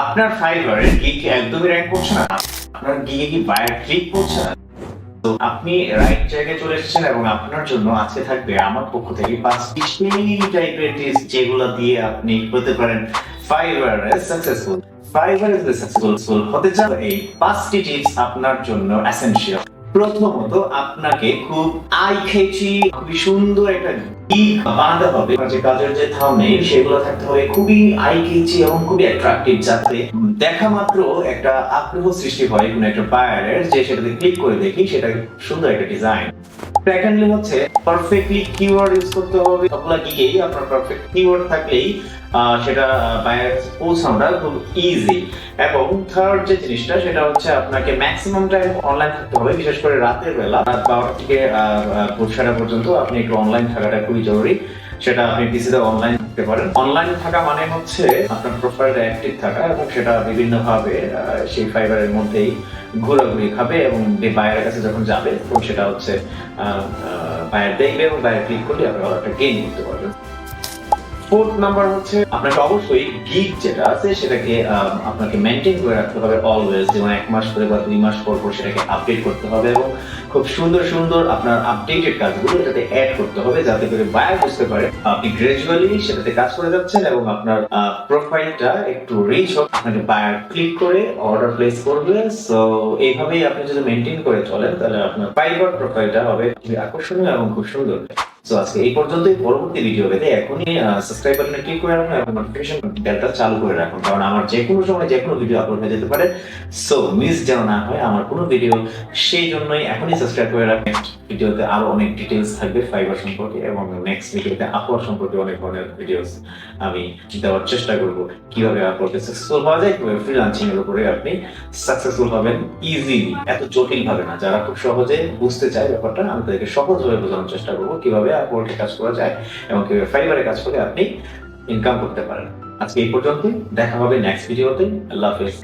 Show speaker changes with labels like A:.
A: আপনার ফাইবারের গিগ একদমই র্যাঙ্ক করছে না, আপনার গিগে কি বায়ার ক্লিক করছে না, তো আপনি রাইট জায়গায় চলে এসেছেন এবং আপনার জন্য আজকে থাকবে আমার পক্ষ থেকে 5টি সেই টাইপের টিপস যেগুলো দিয়ে আপনি হতে পারেন ফাইবারে সাকসেসফুল। ফাইবারে যদি সাকসেসফুল হতে চান এই 5টি টিপস আপনার জন্য এসেনশিয়াল। প্রথমত আপনাকে খুব আই খেচি খুবই সুন্দর একটা গিগ বানাতে হবে, যে কাজের যে থাম্বনেইল সেগুলো থাকতে হবে খুবই আই খেচি এবং খুবই অ্যাট্রাকটিভ, যাতে দেখা মাত্র একটা আগ্রহ সৃষ্টি হয় কোনো একটা বায়ারের, যে সেটাতে ক্লিক করে দেখি সেটা সুন্দর একটা ডিজাইন। সেকেন্ডলি হচ্ছে পারফেক্টলি কিওয়ার্ড ইউজ করতে হবে। সবগুলা গিগেই আপনার পারফেক্ট কিওয়ার্ড থাকলেই সেটা বায়ার পৌঁছানোটা খুব ইজি। এবং থার্ড যে জিনিসটা সেটা হচ্ছে আপনাকে ম্যাক্সিমাম টাইম অনলাইন থাকতে হবে, বিশেষ করে রাতের বেলা রাত 12টা থেকে ভোর 6টা পর্যন্ত আপনি একটু অনলাইন থাকাটা খুবই জরুরি। সেটা আপনি পিসিতে অনলাইন থাকতে পারেন। অনলাইন থাকা মানে হচ্ছে আপনার প্রোফাইলটা অ্যাক্টিভ থাকা এবং সেটা বিভিন্নভাবে সেই ফাইবারের মধ্যেই ঘোরাঘুরি খাবে এবং বায়ারের কাছে যখন যাবে তখন সেটা হচ্ছে বায়ার দেখবে এবং বায়ার ক্লিক করলে আপনি অর্ডারটা গেইন করতে পারবেন। ফোর্থ নাম্বার হচ্ছে আপনাকে অবশ্যই গিগ যেটা আছে সেটাকে আপনাকে মেনটেন করে রাখতে হবে অলওয়েজ, যেমন 1 মাস পরে বা 2 মাস পর পর সেটাকে আপডেট করতে হবে এবং খুব সুন্দর সুন্দর আপনার আপডেটেড কাজগুলো এটাতে অ্যাড করতে হবে, যাতে করে বায়ার বুঝতে পারে আপনি গ্রাজুয়ালি সেটাতে কাজ করে যাচ্ছেন এবং আপনার প্রোফাইলটা একটু রিচ হোক, আপনাকে বায়ার ক্লিক করে অর্ডার প্লেস করবে। সো এইভাবেই আপনি যদি মেনটেন করে চলেন তাহলে আপনার ফাইবার প্রোফাইলটা হবে খুবই আকর্ষণীয় এবং খুব সুন্দর। সো আজকে এই পর্যন্তই। পরবর্তী ভিডিও পেতে এখনই সাবস্ক্রাইব বাটনে ক্লিক করে রাখুন এবং নোটিফিকেশন বেলটা চালু করে রাখুন, কারণ আমার যে কোনো সময় যে কোনো ভিডিও আপলোড হয়ে যেতে পারে। সো মিস যেন না হয় আমার কোনো ভিডিও, সেই জন্যই এখনই সাবস্ক্রাইব করে রাখুন। নেক্সট ভিডিওতে আরো অনেক ডিটেইলস থাকবে ফাইবার সম্পর্কে এবং নেক্সট ভিডিওতে আপওয়ার্ক সম্পর্কে অনেক ধরনের ভিডিওস আমি দেওয়ার চেষ্টা করব, কিভাবে আপওয়ার্কে সাকসেসফুল হওয়া যায়, কিভাবে ফ্রিল্যান্সিং এর উপরে আপনি সাকসেসফুল হবেন ইজিলি, এত জটিল ভাবে না। যারা খুব সহজে বুঝতে চায় ব্যাপারটা, আমি তাদেরকে সহজভাবে বোঝানোর চেষ্টা করবো কিভাবে আপওয়ার্কে কাজ করা যায় এবং কিভাবে ফাইবারে কাজ করে আপনি ইনকাম করতে পারেন। আজকে এই পর্যন্তই, দেখা হবে নেক্সট ভিডিওতে। আল্লাহ হাফেজ।